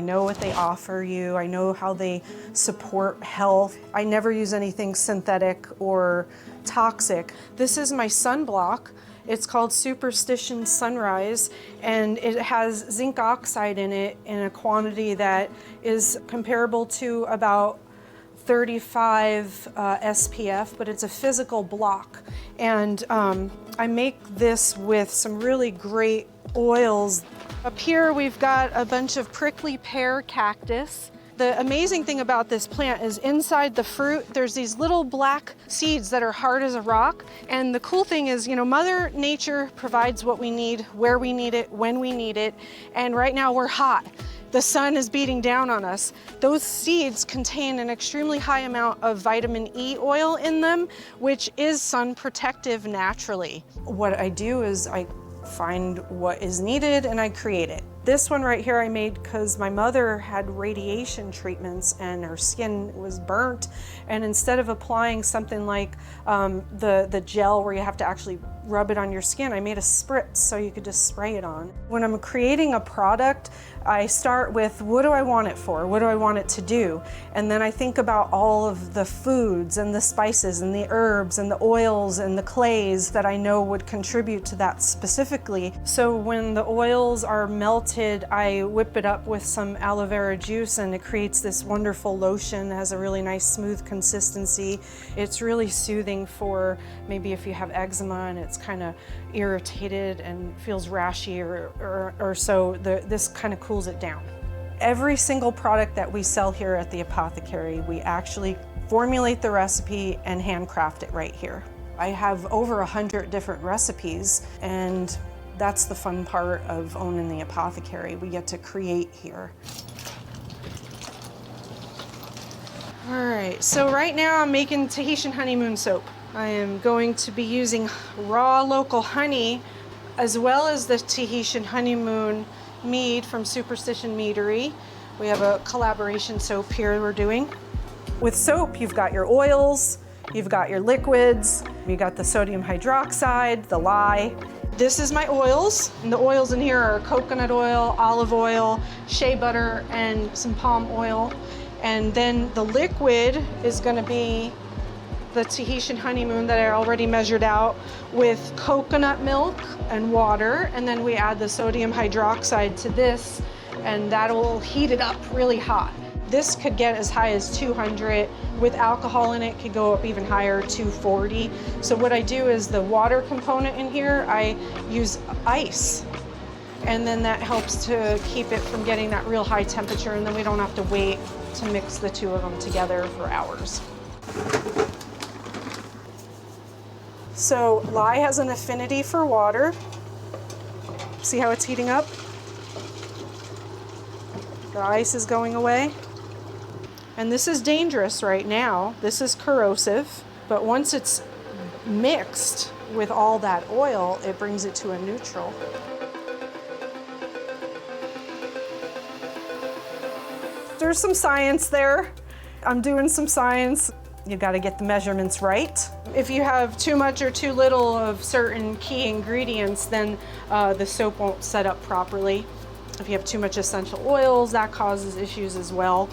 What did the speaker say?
know what they offer you. I know how they support health. I never use anything synthetic or toxic. This is my sunblock. It's called Superstition Sunrise, and it has zinc oxide in it in a quantity that is comparable to about 35 SPF, but it's a physical block. And I make this with some really great oils. Up here we've got a bunch of prickly pear cactus. The amazing thing about this plant is inside the fruit, there's these little black seeds that are hard as a rock. And the cool thing is, you know, Mother Nature provides what we need, where we need it, when we need it. And right now we're hot. The sun is beating down on us. Those seeds contain an extremely high amount of vitamin E oil in them, which is sun protective naturally. What I do is I find what is needed and I create it. This one right here I made because my mother had radiation treatments and her skin was burnt, and instead of applying something like the gel where you have to actually rub it on your skin, I made a spritz so you could just spray it on. When I'm creating a product, I start with what do I want it for? What do I want it to do? And then I think about all of the foods and the spices and the herbs and the oils and the clays that I know would contribute to that specifically. So when the oils are melted, I whip it up with some aloe vera juice and it creates this wonderful lotion. It has a really nice smooth consistency. It's really soothing for maybe if you have eczema and it's kind of irritated and feels rashy or so, this kind of cools it down. Every single product that we sell here at the apothecary, we actually formulate the recipe and handcraft it right here. I have over 100 different recipes, and that's the fun part of owning the apothecary. We get to create here. All right, so right now I'm making Tahitian honeymoon soap. I am going to be using raw local honey as well as the Tahitian honeymoon mead from Superstition Meadery. We have a collaboration soap here we're doing. With soap, you've got your oils, you've got your liquids, you've got the sodium hydroxide, the lye. This is my oils, and the oils in here are coconut oil, olive oil, shea butter, and some palm oil. And then the liquid is gonna be the Tahitian honeymoon that I already measured out with coconut milk and water, and then we add the sodium hydroxide to this, and that'll heat it up really hot. This could get as high as 200. With alcohol in it, could go up even higher, 240. So what I do is the water component in here, I use ice. And then that helps to keep it from getting that real high temperature, and then we don't have to wait to mix the two of them together for hours. So lye has an affinity for water. See how it's heating up? The ice is going away. And this is dangerous right now. This is corrosive, but once it's mixed with all that oil, it brings it to a neutral. There's some science there. I'm doing some science. You got to get the measurements right. If you have too much or too little of certain key ingredients, then the soap won't set up properly. If you have too much essential oils, that causes issues as well.